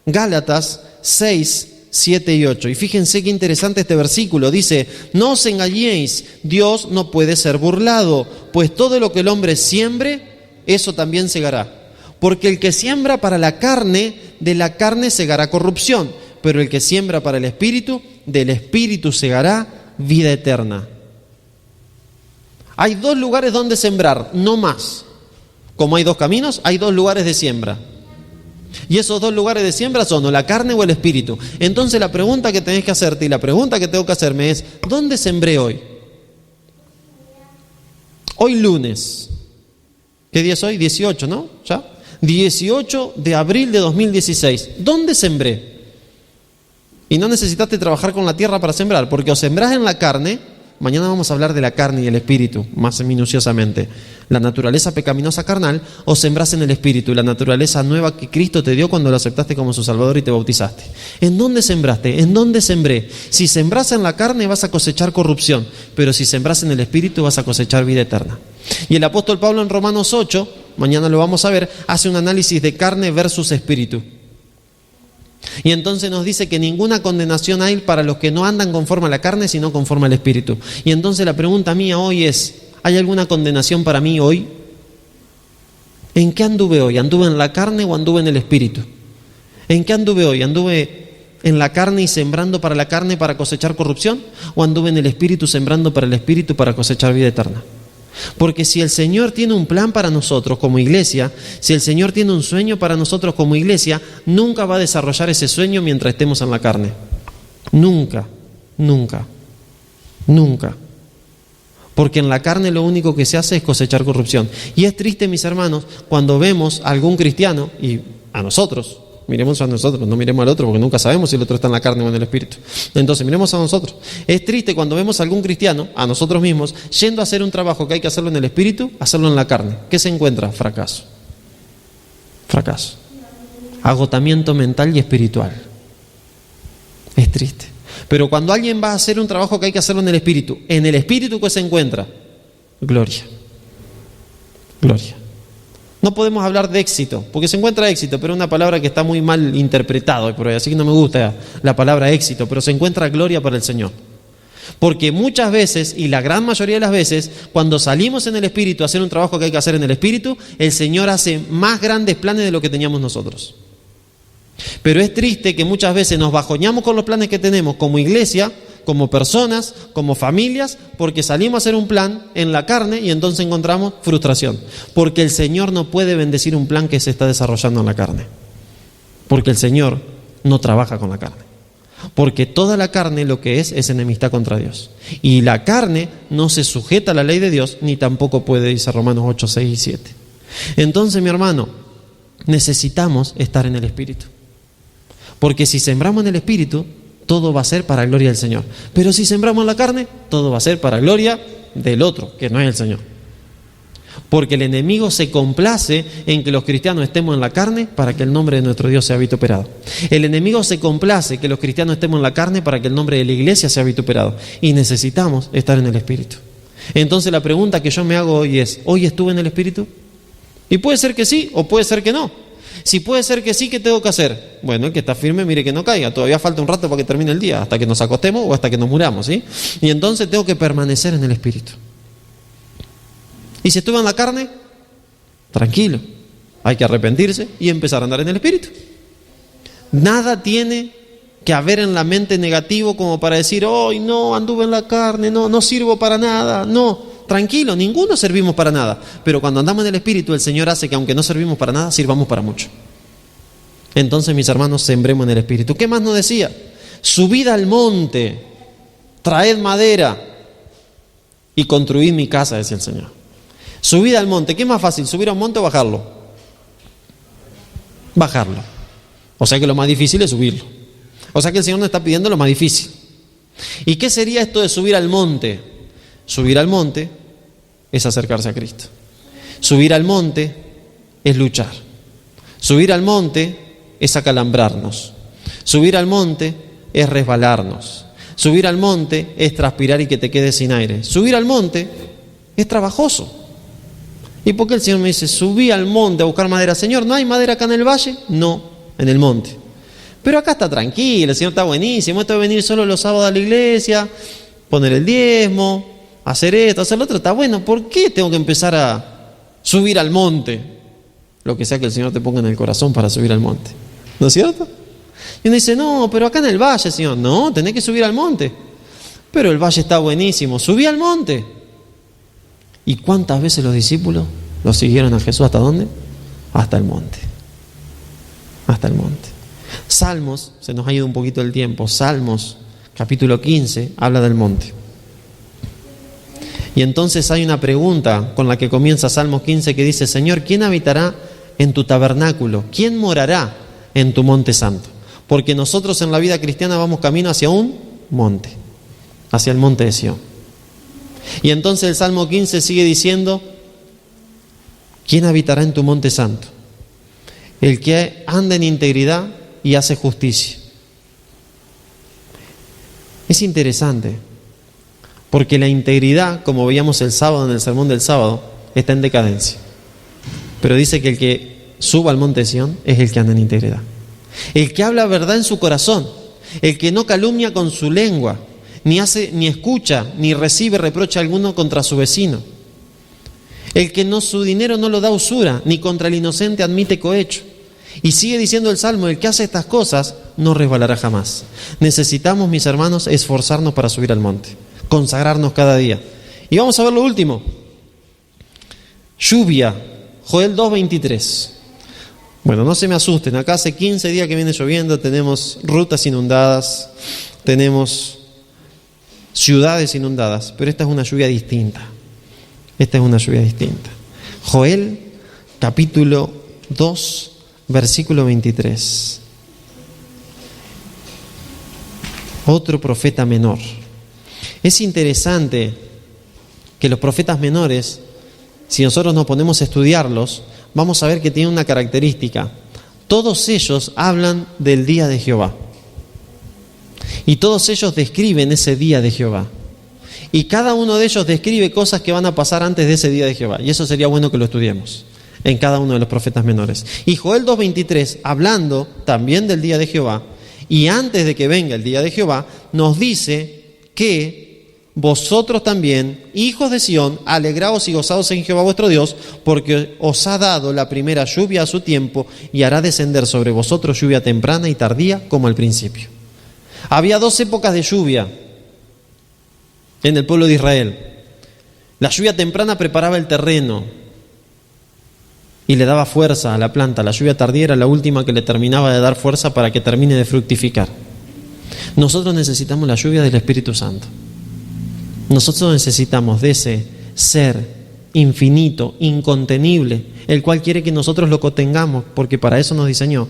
Gálatas 6, 7 y 8. Y fíjense qué interesante este versículo. Dice, no os engañéis, Dios no puede ser burlado, pues todo lo que el hombre siembre, eso también segará. Porque el que siembra para la carne, de la carne segará corrupción, pero el que siembra para el Espíritu, del Espíritu segará vida eterna. Hay dos lugares donde sembrar, no más. Como hay dos caminos, hay dos lugares de siembra. Y esos dos lugares de siembra son o la carne o el Espíritu. Entonces la pregunta que tenés que hacerte y la pregunta que tengo que hacerme es, ¿dónde sembré hoy? Hoy lunes. ¿Qué día es hoy? 18, ¿no? ¿Ya? 18 de abril de 2016. ¿Dónde sembré? Y no necesitaste trabajar con la tierra para sembrar, porque o sembrás en la carne, mañana vamos a hablar de la carne y el espíritu, más minuciosamente, la naturaleza pecaminosa carnal, o sembrás en el espíritu, la naturaleza nueva que Cristo te dio cuando lo aceptaste como su Salvador y te bautizaste. ¿En dónde sembraste? ¿En dónde sembré? Si sembrás en la carne vas a cosechar corrupción, pero si sembrás en el espíritu vas a cosechar vida eterna. Y el apóstol Pablo en Romanos 8, mañana lo vamos a ver, hace un análisis de carne versus espíritu. Y entonces nos dice que ninguna condenación hay para los que no andan conforme a la carne, sino conforme al espíritu. Y entonces la pregunta mía hoy es, ¿hay alguna condenación para mí hoy? ¿En qué anduve hoy? ¿Anduve en la carne o anduve en el espíritu? ¿En qué anduve hoy? ¿Anduve en la carne y sembrando para la carne para cosechar corrupción? ¿O anduve en el espíritu sembrando para el espíritu para cosechar vida eterna? Porque si el Señor tiene un plan para nosotros como iglesia, si el Señor tiene un sueño para nosotros como iglesia, nunca va a desarrollar ese sueño mientras estemos en la carne. Nunca, nunca, nunca. Porque en la carne lo único que se hace es cosechar corrupción. Y es triste, mis hermanos, cuando vemos a algún cristiano, y a nosotros, miremos a nosotros, no miremos al otro, porque nunca sabemos si el otro está en la carne o en el espíritu. Entonces, miremos a nosotros. Es triste cuando vemos a algún cristiano, a nosotros mismos, yendo a hacer un trabajo que hay que hacerlo en el espíritu, hacerlo en la carne. ¿Qué se encuentra? Fracaso. Fracaso. Agotamiento mental y espiritual. Es triste. Pero cuando alguien va a hacer un trabajo que hay que hacerlo en el espíritu, ¿qué se encuentra? Gloria. Gloria. No podemos hablar de éxito, porque se encuentra éxito, pero es una palabra que está muy mal interpretada, así que no me gusta la palabra éxito, pero se encuentra gloria para el Señor. Porque muchas veces, y la gran mayoría de las veces, cuando salimos en el Espíritu a hacer un trabajo que hay que hacer en el Espíritu, el Señor hace más grandes planes de lo que teníamos nosotros. Pero es triste que muchas veces nos bajoñamos con los planes que tenemos como iglesia, como personas, como familias, porque salimos a hacer un plan en la carne y entonces encontramos frustración. Porque el Señor no puede bendecir un plan que se está desarrollando en la carne. Porque el Señor no trabaja con la carne. Porque toda la carne lo que es enemistad contra Dios. Y la carne no se sujeta a la ley de Dios, ni tampoco puede, dice Romanos 8, 6 y 7. Entonces, mi hermano, necesitamos estar en el Espíritu. Porque si sembramos en el Espíritu, todo va a ser para gloria del Señor. Pero si sembramos en la carne, todo va a ser para gloria del otro, que no es el Señor. Porque el enemigo se complace en que los cristianos estemos en la carne para que el nombre de nuestro Dios sea vituperado. El enemigo se complace que los cristianos estemos en la carne para que el nombre de la iglesia sea vituperado. Y necesitamos estar en el Espíritu. Entonces la pregunta que yo me hago hoy es, ¿hoy estuve en el Espíritu? Y puede ser que sí o puede ser que no. Si puede ser que sí, ¿qué tengo que hacer? Bueno, el que está firme, mire que no caiga. Todavía falta un rato para que termine el día, hasta que nos acostemos o hasta que nos muramos, ¿sí? Y entonces tengo que permanecer en el Espíritu. Y si estuve en la carne, tranquilo. Hay que arrepentirse y empezar a andar en el Espíritu. Nada tiene que haber en la mente negativo como para decir, ¡ay, no, anduve en la carne, no sirvo para nada! No. Tranquilo, ninguno servimos para nada. Pero cuando andamos en el Espíritu, el Señor hace que aunque no servimos para nada, sirvamos para mucho. Entonces, mis hermanos, sembremos en el Espíritu. ¿Qué más nos decía? Subid al monte, traed madera y construid mi casa, decía el Señor. Subid al monte. ¿Qué es más fácil, subir a un monte o bajarlo? Bajarlo. O sea que lo más difícil es subirlo. O sea que el Señor nos está pidiendo lo más difícil. ¿Y qué sería esto de subir al monte? Subir al monte es acercarse a Cristo. Subir al monte es luchar. Subir al monte es acalambrarnos. Subir al monte es resbalarnos. Subir al monte es transpirar y que te quedes sin aire. Subir al monte es trabajoso. ¿Y por qué el Señor me dice, subí al monte a buscar madera? Señor, ¿no hay madera acá en el valle? No, en el monte. Pero acá está tranquilo, el Señor está buenísimo. Esto de venir solo los sábados a la iglesia, poner el diezmo, hacer esto, hacer lo otro, está bueno. ¿Por qué tengo que empezar a subir al monte? Lo que sea que el Señor te ponga en el corazón para subir al monte. ¿No es cierto? Y uno dice, no, pero acá en el valle, Señor. No, tenés que subir al monte. Pero el valle está buenísimo. Subí al monte. ¿Y cuántas veces los discípulos lo siguieron a Jesús? ¿Hasta dónde? Hasta el monte. Hasta el monte. Salmos, se nos ha ido un poquito el tiempo. Salmos, capítulo 15, habla del monte. Y entonces hay una pregunta con la que comienza Salmos 15 que dice, Señor, ¿quién habitará en tu tabernáculo? ¿Quién morará en tu monte santo? Porque nosotros en la vida cristiana vamos camino hacia un monte, hacia el monte de Sión. Y entonces el Salmo 15 sigue diciendo, ¿quién habitará en tu monte santo? El que anda en integridad y hace justicia. Es interesante, porque la integridad, como veíamos el sábado en el sermón del sábado, está en decadencia. Pero dice que el que suba al monte de Sión es el que anda en integridad. El que habla verdad en su corazón, el que no calumnia con su lengua, ni escucha, ni recibe reproche alguno contra su vecino. El que su dinero no lo da usura, ni contra el inocente admite cohecho. Y sigue diciendo el Salmo, el que hace estas cosas no resbalará jamás. Necesitamos, mis hermanos, esforzarnos para subir al monte, consagrarnos cada día. Y vamos a ver lo último. Lluvia, Joel 2:23. Bueno, no se me asusten, acá hace 15 días que viene lloviendo, tenemos rutas inundadas, tenemos ciudades inundadas, pero esta es una lluvia distinta. Esta es una lluvia distinta. Joel, capítulo 2, versículo 23. Otro profeta menor. Es interesante que los profetas menores, si nosotros nos ponemos a estudiarlos, vamos a ver que tienen una característica. Todos ellos hablan del día de Jehová. Y todos ellos describen ese día de Jehová. Y cada uno de ellos describe cosas que van a pasar antes de ese día de Jehová. Y eso sería bueno que lo estudiemos en cada uno de los profetas menores. Y Joel 2:23, hablando también del día de Jehová, y antes de que venga el día de Jehová, nos dice que vosotros también, hijos de Sión, alegraos y gozaos en Jehová vuestro Dios, porque os ha dado la primera lluvia a su tiempo, y hará descender sobre vosotros lluvia temprana y tardía como al principio. Había 2 épocas de lluvia en el pueblo de Israel. La lluvia temprana preparaba el terreno y le daba fuerza a la planta. La lluvia tardía era la última que le terminaba de dar fuerza para que termine de fructificar. Nosotros necesitamos la lluvia del Espíritu Santo. Nosotros necesitamos de ese ser infinito, incontenible, el cual quiere que nosotros lo contengamos, porque para eso nos diseñó.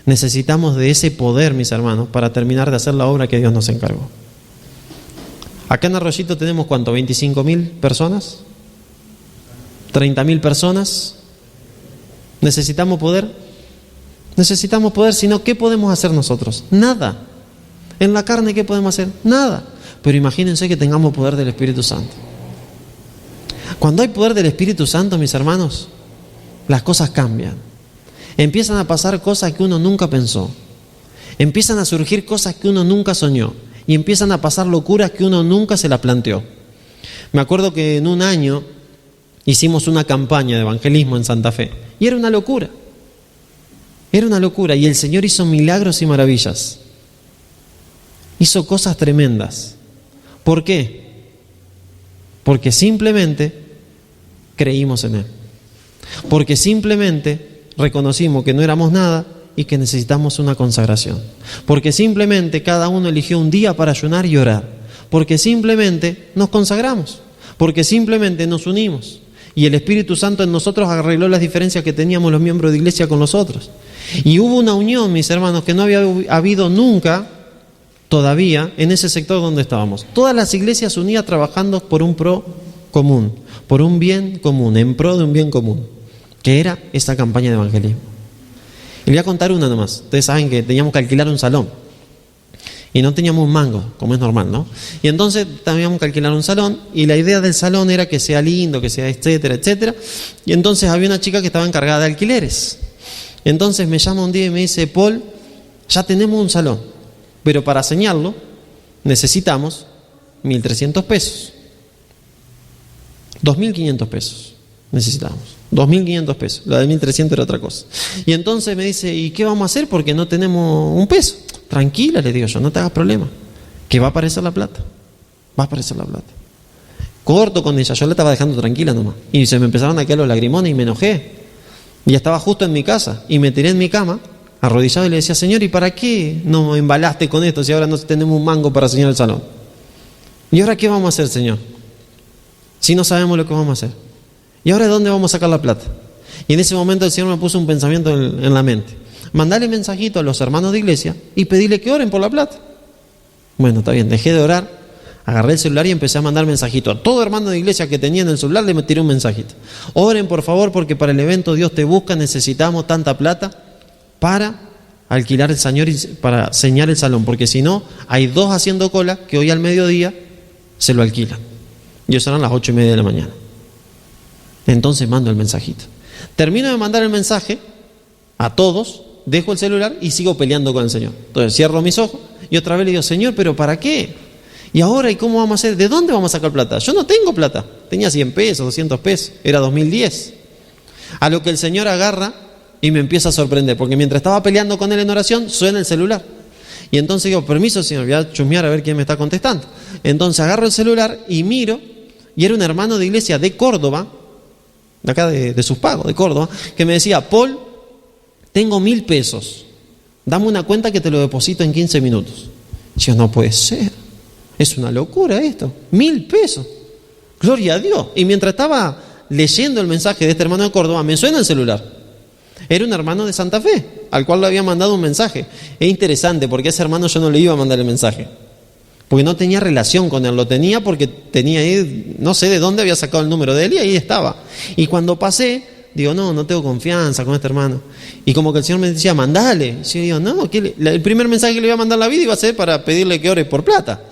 Necesitamos de ese poder, mis hermanos, para terminar de hacer la obra que Dios nos encargó. Acá en Arroyito tenemos, ¿cuánto? ¿25.000 personas? ¿30.000 personas? ¿Necesitamos poder? Necesitamos poder, si no, ¿qué podemos hacer nosotros? Nada. En la carne, ¿qué podemos hacer? Nada. Pero imagínense que tengamos poder del Espíritu Santo. Cuando hay poder del Espíritu Santo, mis hermanos, las cosas cambian. Empiezan a pasar cosas que uno nunca pensó. Empiezan a surgir cosas que uno nunca soñó. Y empiezan a pasar locuras que uno nunca se las planteó. Me acuerdo que en un año hicimos una campaña de evangelismo en Santa Fe. Y era una locura. Era una locura. Y el Señor hizo milagros y maravillas. Hizo cosas tremendas. ¿Por qué? Porque simplemente creímos en Él. Porque simplemente reconocimos que no éramos nada y que necesitamos una consagración. Porque simplemente cada uno eligió un día para ayunar y orar. Porque simplemente nos consagramos. Porque simplemente nos unimos. Y el Espíritu Santo en nosotros arregló las diferencias que teníamos los miembros de iglesia con los otros. Y hubo una unión, mis hermanos, que no había habido nunca todavía en ese sector donde estábamos. Todas las iglesias unidas trabajando por un pro común, por un bien común, en pro de un bien común, que era esta campaña de evangelismo. Y le voy a contar una nomás. Ustedes saben que teníamos que alquilar un salón. Y no teníamos un mango, como es normal, ¿no? Y entonces teníamos que alquilar un salón, y la idea del salón era que sea lindo, que sea etcétera, etcétera. Y entonces había una chica que estaba encargada de alquileres. Entonces me llama un día y me dice: Paul, ya tenemos un salón, pero para señalarlo necesitamos 1.300 pesos. 2.500 pesos necesitamos. 2.500 pesos. La de 1.300 era otra cosa. Y entonces me dice: ¿y qué vamos a hacer? Porque no tenemos un peso. Tranquila, le digo yo, no te hagas problema, que va a aparecer la plata. Va a aparecer la plata. Corto con ella, yo la estaba dejando tranquila nomás. Y se me empezaron a caer los lagrimones y me enojé. Y estaba justo en mi casa y me tiré en mi cama, arrodillado, y le decía: Señor, ¿y para qué no embalaste con esto si ahora no tenemos un mango para señalar el salón? ¿Y ahora qué vamos a hacer, Señor? Si no sabemos lo que vamos a hacer. ¿Y ahora de dónde vamos a sacar la plata? Y en ese momento el Señor me puso un pensamiento en la mente: mandale mensajito a los hermanos de iglesia y pedirle que oren por la plata. Bueno, está bien, dejé de orar, agarré el celular y empecé a mandar mensajito a todo hermano de iglesia que tenía en el celular. Le tiré un mensajito: oren por favor, porque para el evento Dios te busca, necesitamos tanta plata para alquilar el Señor y para señalar el salón, porque si no, hay 2 haciendo cola que hoy al mediodía se lo alquilan. Y eso eran las 8:30 de la mañana. Entonces mando el mensajito. Termino de mandar el mensaje a todos, dejo el celular y sigo peleando con el Señor. Entonces cierro mis ojos y otra vez le digo: Señor, ¿pero para qué? ¿Y ahora y cómo vamos a hacer? ¿De dónde vamos a sacar plata? Yo no tengo plata. Tenía 100 pesos, 200 pesos. Era 2010. A lo que el Señor agarra y me empieza a sorprender, porque mientras estaba peleando con él en oración, suena el celular. Y entonces digo: permiso, Señor, voy a chusmear a ver quién me está contestando. Entonces agarro el celular y miro, y era un hermano de iglesia de Córdoba, de acá de Suspago, de Córdoba, que me decía: Paul, tengo 1.000 pesos, dame una cuenta que te lo deposito en 15 minutos. Y yo: no puede ser, es una locura esto, 1.000 pesos, gloria a Dios. Y mientras estaba leyendo el mensaje de este hermano de Córdoba, me suena el celular. Era un hermano de Santa Fe, al cual le había mandado un mensaje. Es interesante, porque a ese hermano yo no le iba a mandar el mensaje, porque no tenía relación con él. Lo tenía porque tenía ahí, no sé de dónde había sacado el número de él, y ahí estaba. Y cuando pasé, digo: no tengo confianza con este hermano. Y como que el Señor me decía: mandale. Y yo digo: no, el primer mensaje que le iba a mandar a la vida iba a ser para pedirle que ore por plata.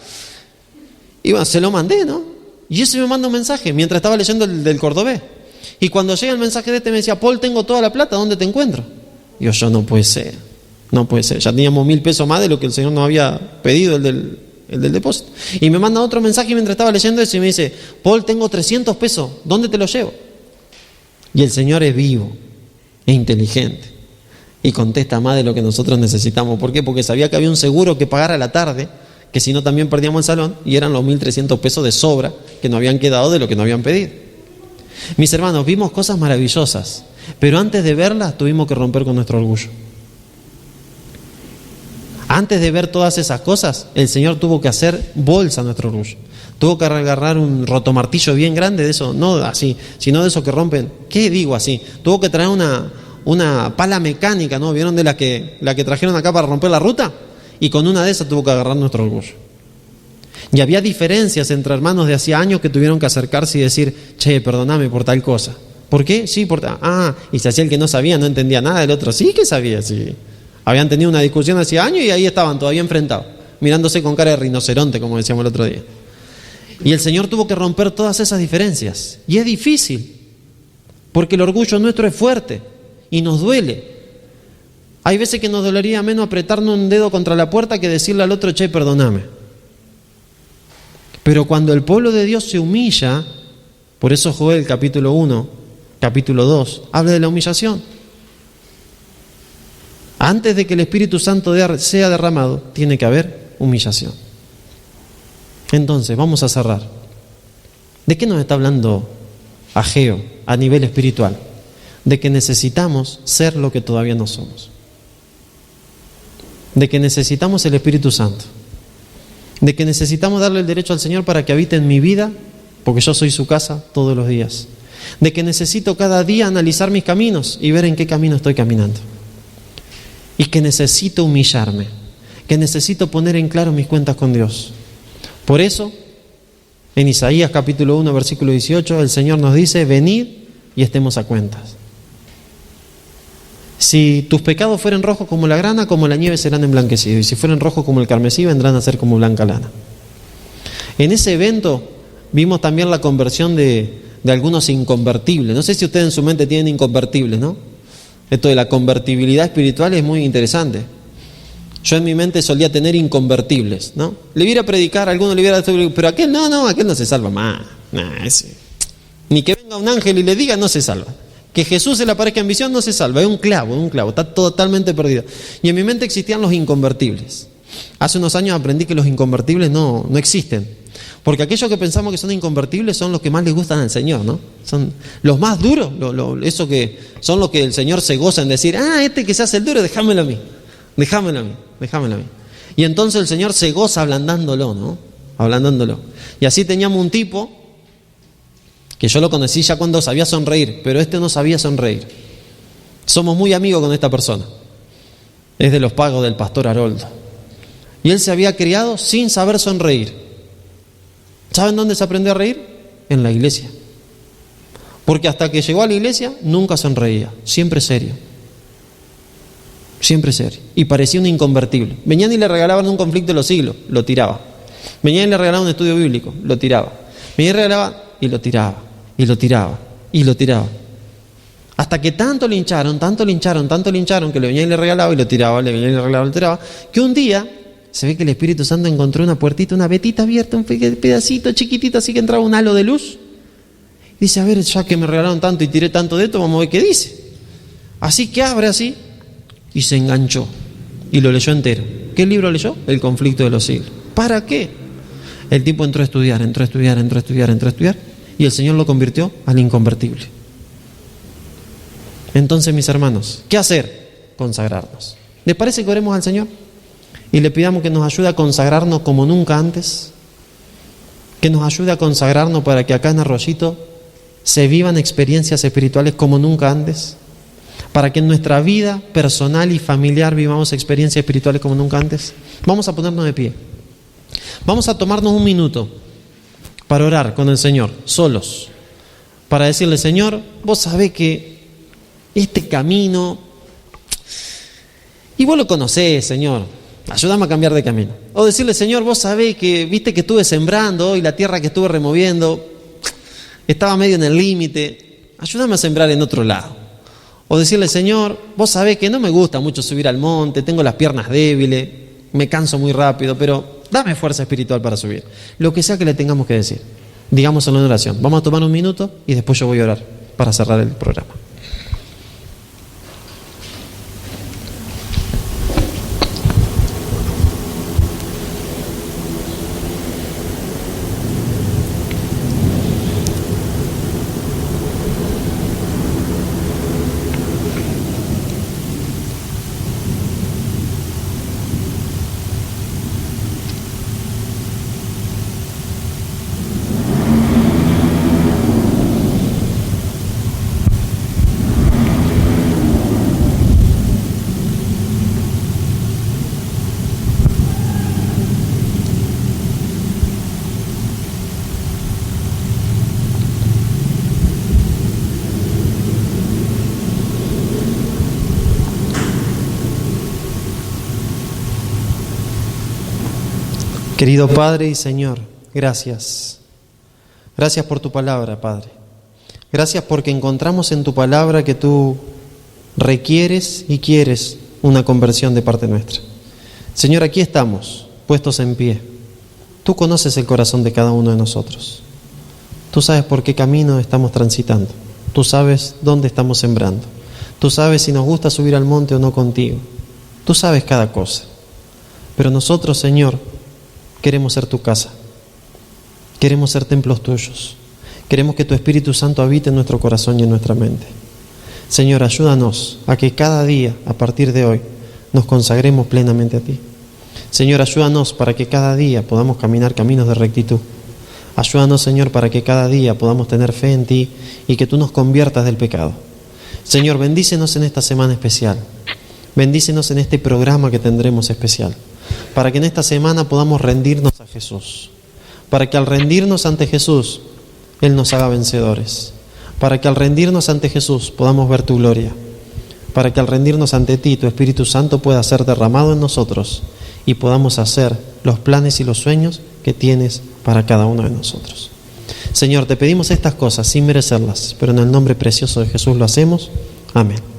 Y bueno, se lo mandé, ¿no? Y ese me manda un mensaje mientras estaba leyendo el del cordobés. Y cuando llega el mensaje de este me decía: Paul, tengo toda la plata, ¿dónde te encuentro? Y yo: no puede ser, no puede ser. Ya teníamos 1.000 pesos más de lo que el Señor nos había pedido, el del depósito. Y me manda otro mensaje mientras estaba leyendo eso y me dice: Paul, tengo 300 pesos, ¿dónde te los llevo? Y el Señor es vivo, es inteligente y contesta más de lo que nosotros necesitamos. ¿Por qué? Porque sabía que había un seguro que pagar a la tarde, que si no también perdíamos el salón, y eran los 1.300 pesos de sobra que nos habían quedado de lo que nos habían pedido. Mis hermanos, vimos cosas maravillosas, pero antes de verlas tuvimos que romper con nuestro orgullo. Antes de ver todas esas cosas, el Señor tuvo que hacer bolsa a nuestro orgullo. Tuvo que agarrar un rotomartillo bien grande de eso, no así, sino de esos que rompen. ¿Qué digo así? Tuvo que traer una pala mecánica, ¿no? ¿Vieron de la que trajeron acá para romper la ruta? Y con una de esas tuvo que agarrar nuestro orgullo. Y había diferencias entre hermanos de hacía años que tuvieron que acercarse y decir: che, perdóname por tal cosa. ¿Por qué? Sí, por tal. Y se hacía el que no sabía, no entendía nada. El otro sí que sabía, sí. Habían tenido una discusión hacía años y ahí estaban todavía enfrentados, mirándose con cara de rinoceronte, como decíamos el otro día. Y el Señor tuvo que romper todas esas diferencias. Y es difícil, porque el orgullo nuestro es fuerte y nos duele. Hay veces que nos dolería menos apretarnos un dedo contra la puerta que decirle al otro: che, perdóname. Pero cuando el pueblo de Dios se humilla, por eso Joel capítulo 1, capítulo 2, habla de la humillación. Antes de que el Espíritu Santo sea derramado, tiene que haber humillación. Entonces, vamos a cerrar. ¿De qué nos está hablando Ageo a nivel espiritual? De que necesitamos ser lo que todavía no somos. De que necesitamos el Espíritu Santo. De que necesitamos darle el derecho al Señor para que habite en mi vida, porque yo soy su casa todos los días. De que necesito cada día analizar mis caminos y ver en qué camino estoy caminando. Y que necesito humillarme, que necesito poner en claro mis cuentas con Dios. Por eso, en Isaías capítulo 1, versículo 18, el Señor nos dice: venid y estemos a cuentas. Si tus pecados fueren rojos como la grana, como la nieve serán emblanquecidos. Y si fueren rojos como el carmesí, vendrán a ser como blanca lana. En ese evento vimos también la conversión de algunos inconvertibles. No sé si ustedes en su mente tienen inconvertibles, ¿no? Esto de la convertibilidad espiritual es muy interesante. Yo en mi mente solía tener inconvertibles, ¿no? Le viera a predicar, alguno le viera, pero aquel no se salva más. Ni que venga un ángel y le diga, no se salva. Que Jesús se le aparezca en visión, no se salva. Es un clavo, está totalmente perdido. Y en mi mente existían los inconvertibles. Hace unos años aprendí que los inconvertibles no existen. Porque aquellos que pensamos que son inconvertibles son los que más les gustan al Señor, ¿no? Son los más duros, eso que son los que el Señor se goza en decir, este que se hace el duro, déjamelo a mí. Y entonces el Señor se goza ablandándolo, ¿no? Ablandándolo. Y así teníamos un tipo que yo lo conocí ya cuando sabía sonreír, pero este no sabía sonreír. Somos muy amigos con esta persona. Es de los pagos del pastor Haroldo. Y él se había criado sin saber sonreír. ¿Saben dónde se aprendió a reír? En la iglesia. Porque hasta que llegó a la iglesia nunca sonreía, siempre serio. Siempre serio. Y parecía un inconvertible. Venían y le regalaban un conflicto de los siglos, lo tiraba. Venían y le regalaban un estudio bíblico, lo tiraba. Venían y regalaban y lo tiraba. Y lo tiraba. Hasta que tanto le hincharon, que le venía y le regalaba y lo tiraba, le venía y le regalaba y lo tiraba, que un día se ve que el Espíritu Santo encontró una puertita, una vetita abierta, un pedacito chiquitito, así que entraba un halo de luz. Dice, a ver, ya que me regalaron tanto y tiré tanto de esto, vamos a ver qué dice. Así que abre así y se enganchó y lo leyó entero. ¿Qué libro leyó? El conflicto de los siglos. ¿Para qué? El tipo entró a estudiar y el Señor lo convirtió al inconvertible. Entonces, mis hermanos, ¿qué hacer? Consagrarnos. ¿Les parece que oremos al Señor? Y le pidamos que nos ayude a consagrarnos como nunca antes. Que nos ayude a consagrarnos para que acá en Arroyito se vivan experiencias espirituales como nunca antes. Para que en nuestra vida personal y familiar vivamos experiencias espirituales como nunca antes. Vamos a ponernos de pie. Vamos a tomarnos un minuto para orar con el Señor, solos. Para decirle, Señor, vos sabés que este camino, y vos lo conocés, Señor, ayúdame a cambiar de camino. O decirle, Señor, vos sabés que, viste que estuve sembrando y la tierra que estuve removiendo estaba medio en el límite, ayúdame a sembrar en otro lado. O decirle, Señor, vos sabés que no me gusta mucho subir al monte, tengo las piernas débiles, me canso muy rápido, pero dame fuerza espiritual para subir. Lo que sea que le tengamos que decir, digámoslo en oración. Vamos a tomar un minuto y después yo voy a orar para cerrar el programa. Querido Padre y Señor, gracias. Gracias por tu palabra, Padre. Gracias porque encontramos en tu palabra que tú requieres y quieres una conversión de parte nuestra. Señor, aquí estamos, puestos en pie. Tú conoces el corazón de cada uno de nosotros. Tú sabes por qué camino estamos transitando. Tú sabes dónde estamos sembrando. Tú sabes si nos gusta subir al monte o no contigo. Tú sabes cada cosa. Pero nosotros, Señor, queremos ser tu casa. Queremos ser templos tuyos. Queremos que tu Espíritu Santo habite en nuestro corazón y en nuestra mente. Señor, ayúdanos a que cada día, a partir de hoy, nos consagremos plenamente a ti. Señor, ayúdanos para que cada día podamos caminar caminos de rectitud. Ayúdanos, Señor, para que cada día podamos tener fe en ti y que tú nos conviertas del pecado. Señor, bendícenos en esta semana especial. Bendícenos en este programa que tendremos especial. Para que en esta semana podamos rendirnos a Jesús. Para que al rendirnos ante Jesús, Él nos haga vencedores. Para que al rendirnos ante Jesús podamos ver tu gloria. para que al rendirnos ante ti, tu Espíritu Santo pueda ser derramado en nosotros y podamos hacer los planes y los sueños que tienes para cada uno de nosotros. Señor, te pedimos estas cosas sin merecerlas, pero en el nombre precioso de Jesús lo hacemos. Amén.